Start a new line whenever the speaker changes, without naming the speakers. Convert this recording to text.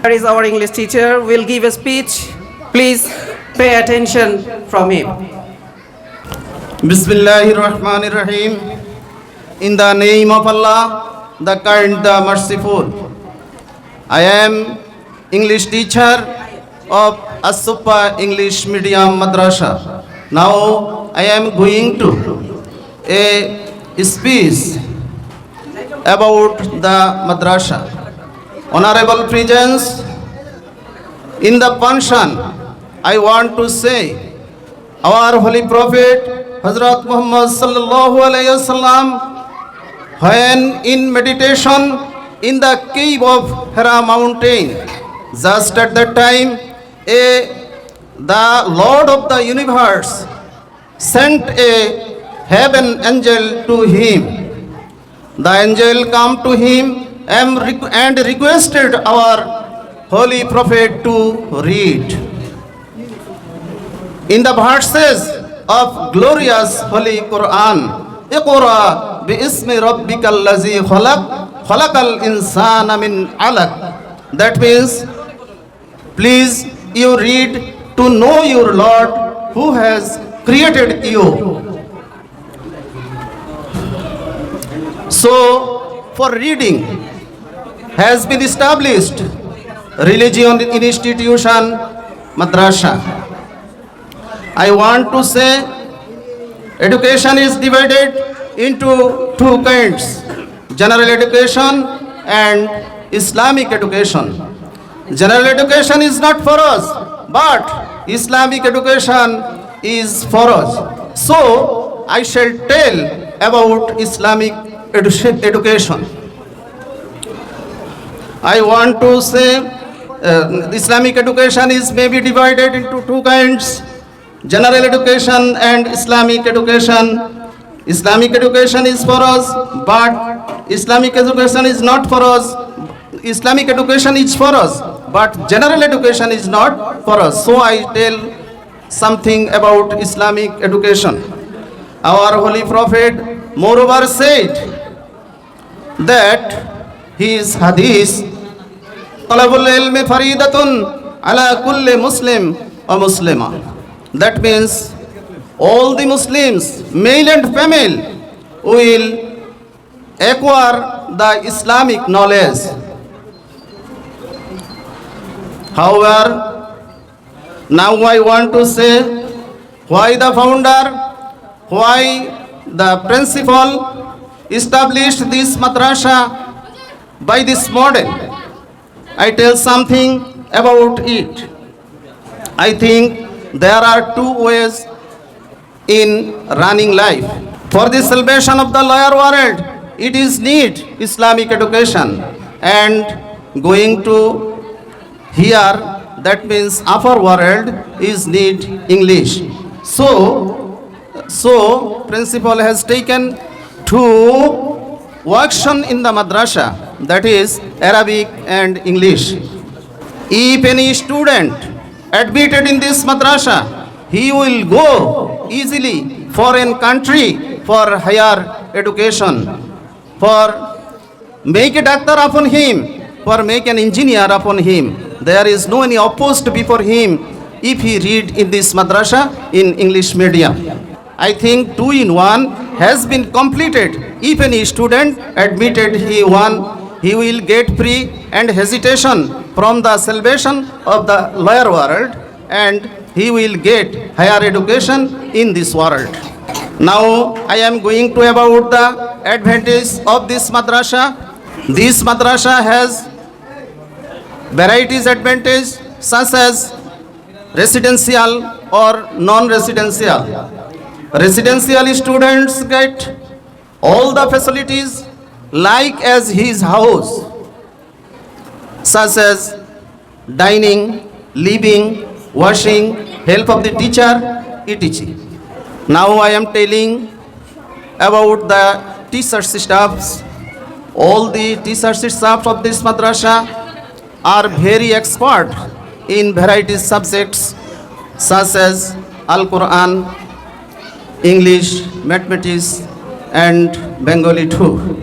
Here is our English teacher will give a speech. Please pay attention from him.
Bismillahirrahmanirrahim. In the name of Allah, the kind, the merciful. I am English teacher of As-Supa English Medium Madrasa. Now I am going to a speech about the madrasa. Honorable presence, in the function, I want to say our Holy Prophet Hazrat Muhammad sallallahu alaihi wasallam, when in meditation in the cave of Hira mountain, just at that time, the Lord of the universe sent a heaven angel to him. The angel come to him and requested our Holy Prophet to read. In the verses of glorious Holy Quran, Iqra bi-ismi rabbikal lazi khalaq, khalaqal insana min alaq. That means, please you read to know your Lord who has created you. So, for reading has been established religion institution madrasa. I want to say education is divided into two kinds: general education and Islamic education. General education is not for us, but Islamic education is for us. So I shall tell about Islamic education. I want to say Islamic education is maybe divided into two kinds: general education and Islamic education. Islamic education is for us, but Islamic education is not for us. Islamic education is for us, but general education is not for us. So I tell something about Islamic education. Our Holy Prophet moreover said that his hadith, talabul ilmi faridatun ala kulli muslim wa muslima. That means all the Muslims, male and female, will acquire the Islamic knowledge. However, now I want to say why the founder, why the principal established this madrasa by this model. I tell something about it. I think there are two ways in running life. For the salvation of the lower world, it is need Islamic education, and going to here, that means upper world, is need English. So principal has taken two workshop in the madrasa, that is Arabic and English. If any student admitted in this madrasa, he will go easily foreign country for higher education, for make a doctor upon him, for make an engineer upon him. There is no any opposed before him if he read in this madrasa in English medium. I think 2-in-1 has been completed. If any student admitted he will get free and hesitation from the salvation of the lower world, and he will get higher education in this world. Now I am going to about the advantage of this madrasa. This madrasa has varieties advantage such as residential or non-residential. Residential students get all the facilities like as his house, such as dining, living, washing, help of the teacher, etc. Now I am telling about the research staffs. All the research staff of this madrasa are very expert in various subjects such as Al-Quran, English, mathematics, and Bengali too.